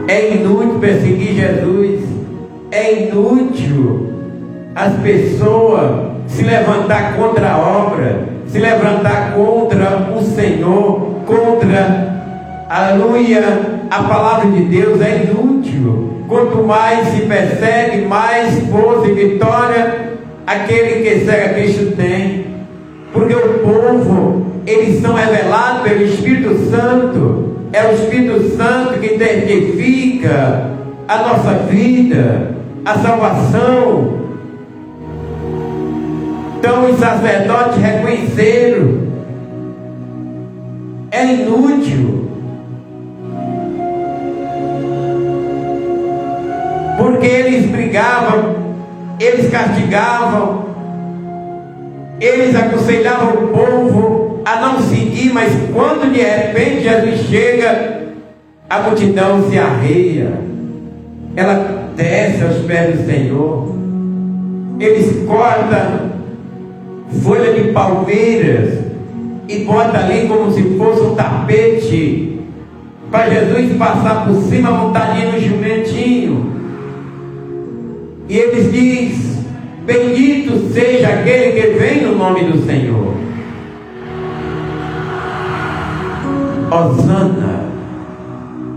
É inútil perseguir Jesus, é inútil as pessoas se levantar contra a obra, se levantar contra o Senhor, contra, aleluia, a palavra de Deus. É inútil. Quanto mais se persegue, mais força e vitória aquele que segue a Cristo tem, porque o povo, eles são revelados pelo Espírito Santo. É o Espírito Santo que testifica a nossa vida, a salvação. Então os sacerdotes reconheceram: é inútil, porque eles brigavam, eles castigavam, eles aconselhavam o povo a não seguir, mas quando de repente Jesus chega, a multidão se arreia, ela desce aos pés do Senhor. Eles cortam folha de palmeiras e bota ali como se fosse um tapete para Jesus passar por cima montadinho no jumentinho. E eles dizem: bendito seja aquele que vem no nome do Senhor. Hosana,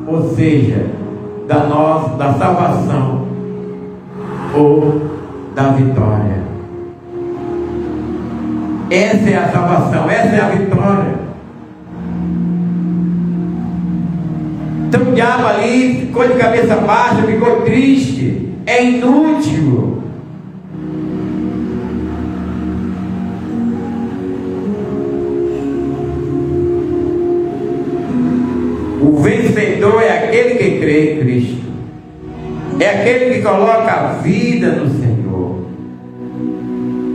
ou seja, da salvação ou da vitória. Essa é a salvação, essa é a vitória. Então o diabo ali ficou de cabeça baixa, ficou triste. É inútil. O vencedor é aquele que crê em Cristo, é aquele que coloca a vida no Senhor,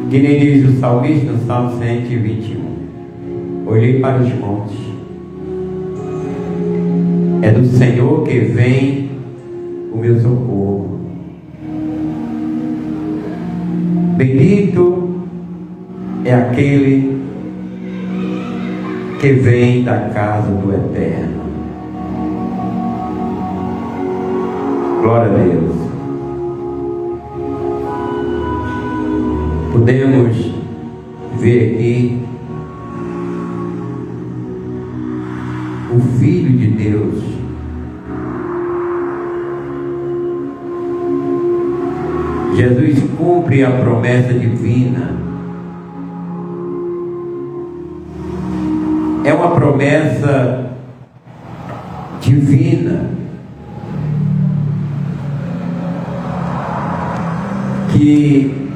que nem diz o salmista no Salmo 121: olhei para os montes, é do Senhor que vem o meu socorro. Bendito é aquele que vem da casa do Eterno. Glória a Deus. Podemos ver aqui o Filho de Deus Jesus cumpre a promessa divina. É uma promessa divina que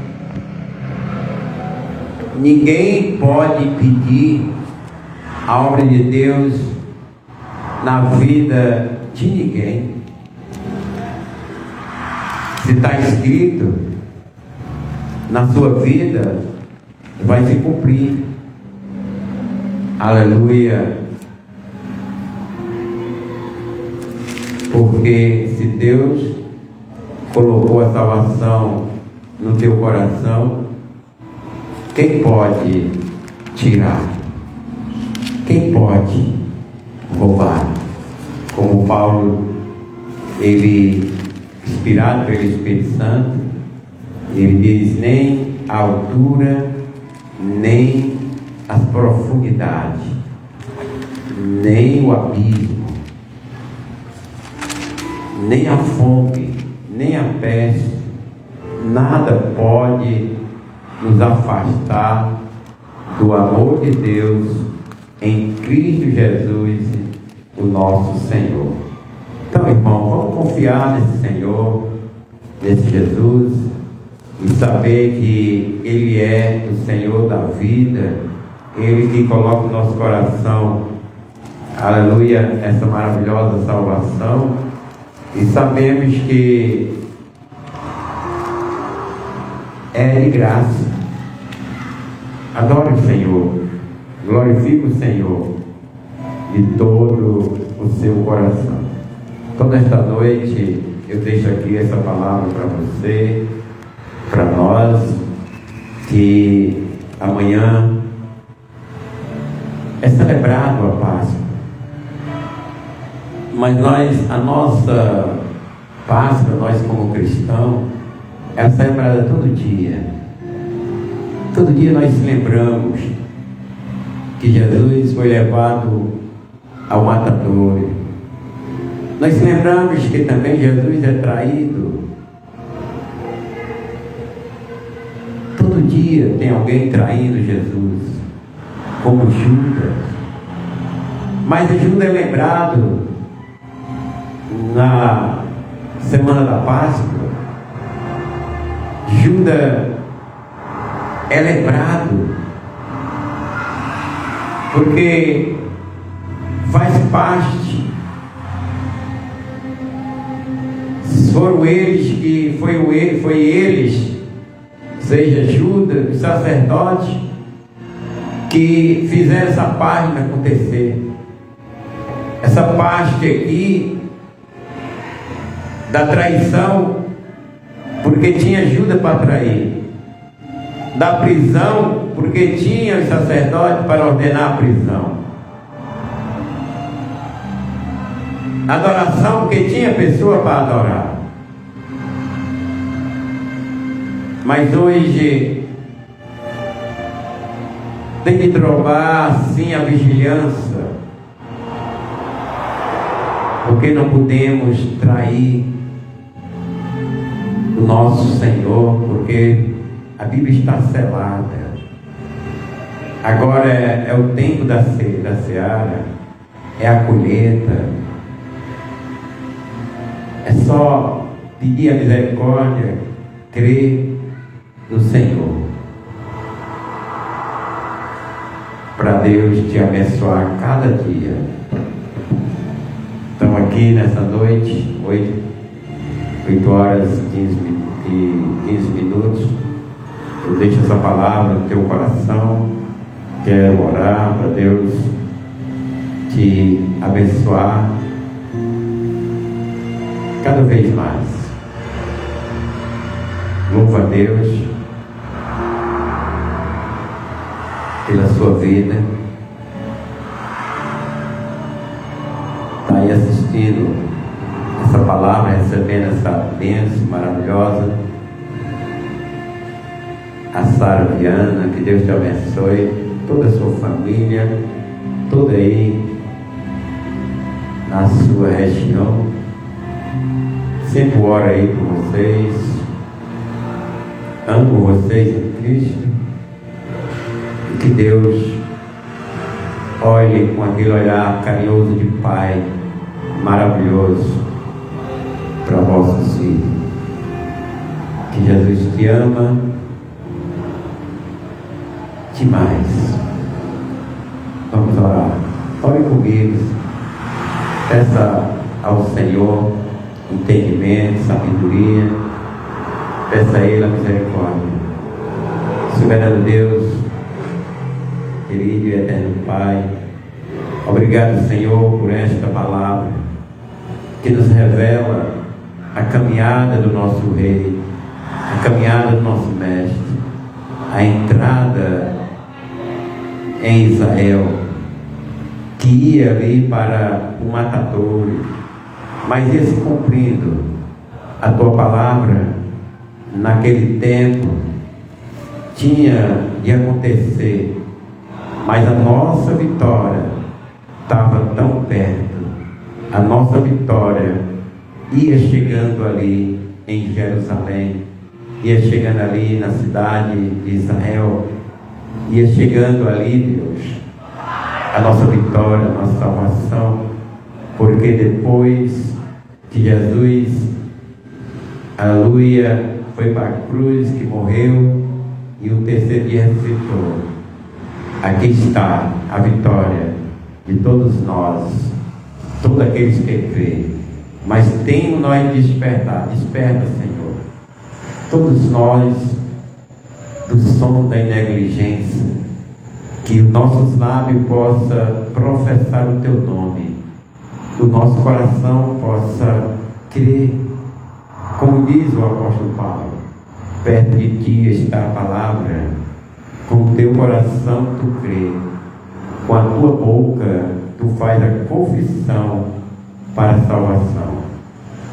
ninguém pode pedir a obra de Deus na vida de ninguém. Se está escrito na sua vida, vai se cumprir. Aleluia. Porque se Deus colocou a salvação no teu coração, quem pode tirar? Quem pode roubar? Como Paulo, ele, inspirado pelo Espírito Santo, ele diz: nem a altura, nem as profundidades, nem o abismo, nem a fome, nem a peste, nada pode nos afastar do amor de Deus em Cristo Jesus, o nosso Senhor. Então, irmão, vamos confiar nesse Senhor, nesse Jesus, e saber que Ele é o Senhor da vida, Ele que coloca no nosso coração, aleluia, essa maravilhosa salvação, e sabemos que é de graça. Adore o Senhor, glorifique o Senhor de todo o seu coração. Então, nesta noite, eu deixo aqui essa palavra para você, para nós, que amanhã é celebrado a Páscoa, mas a nossa Páscoa, nós como cristãos, é celebrada todo dia. Todo dia nós lembramos que Jesus foi levado ao matadouro. Nós lembramos que também Jesus é traído. Todo dia tem alguém traindo Jesus, como Judas. Mas Judas é lembrado na semana da Páscoa. Judas é lembrado porque faz parte. Foram eles que foi eles, seja Judas, o sacerdote, que fizeram essa página acontecer. Essa parte aqui da traição, porque tinha Judas para trair, da prisão, porque tinha os sacerdotes para ordenar a prisão, adoração, porque tinha pessoa para adorar. Mas hoje tem que trovar assim a vigilância, porque não podemos trair o nosso Senhor, porque a Bíblia está selada. Agora é o tempo da seara, é a colheita. É só pedir a misericórdia, crer no Senhor, para Deus te abençoar cada dia. Estamos aqui nessa noite, 8 horas e 15 minutos. Eu deixo essa palavra no teu coração. Quero orar para Deus te abençoar cada vez mais. Louva a Deus pela sua vida. Está aí assistindo essa palavra, recebendo essa bênção maravilhosa. A Sara Viana, que Deus te abençoe, toda a sua família, toda aí na sua região. Sempre oro aí por vocês. Amo vocês em Cristo. E que Deus olhe com aquele olhar carinhoso de Pai, maravilhoso, para vossos filhos. Que Jesus te ama demais. Vamos orar. Ore comigo. Peça ao Senhor entendimento, sabedoria. Peça a Ele a misericórdia. Soberano Deus, querido e eterno Pai, obrigado, Senhor, por esta palavra. que nos revela a caminhada do nosso Rei, a caminhada do nosso Mestre, a entrada em Israel, que ia ali para o matadouro, mas ia se cumprindo a tua palavra. Naquele tempo tinha de acontecer, mas a nossa vitória estava tão perto. A nossa vitória ia chegando ali em Jerusalém, ia chegando ali na cidade de Israel, ia chegando ali, Deus, a nossa vitória, a nossa salvação, porque depois que Jesus, aleluia, foi para a cruz, que morreu, e o terceiro dia ressuscitou, aqui está a vitória de todos nós, todos aqueles que crêem. Mas temos nós de despertar, desperta, Senhor, todos nós do sono da negligência, que os nossos lábios possam professar o Teu nome, o nosso coração possa crer, como diz o apóstolo Paulo: perto de Ti está a palavra, com o teu coração tu crê, com a tua boca tu faz a confissão para a salvação.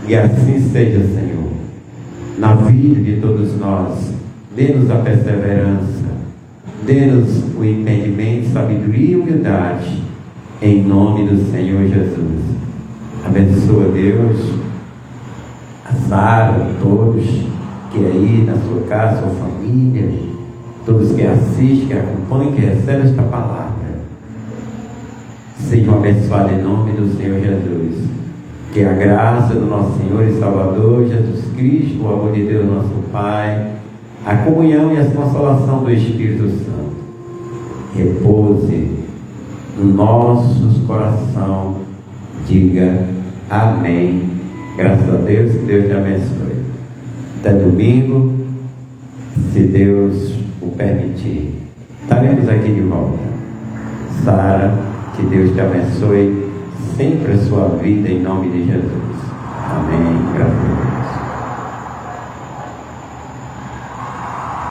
E assim seja, Senhor, na vida de todos nós. Dê-nos a perseverança, dê-nos o entendimento, sabedoria e humildade, em nome do Senhor Jesus. Abençoa, Deus, a Sara, todos que aí na sua casa, sua família, todos que assistem, que acompanham, que recebem esta palavra, sejam abençoados em nome do Senhor Jesus. Que a graça do nosso Senhor e Salvador Jesus Cristo, o amor de Deus nosso Pai, a comunhão e a consolação do Espírito Santo repouse nos nossos corações. Diga amém. Graças a Deus, que Deus te abençoe. Até domingo, se Deus o permitir, estaremos aqui de volta. Sara, que Deus te abençoe sempre a sua vida, em nome de Jesus. Amém. Graças a Deus.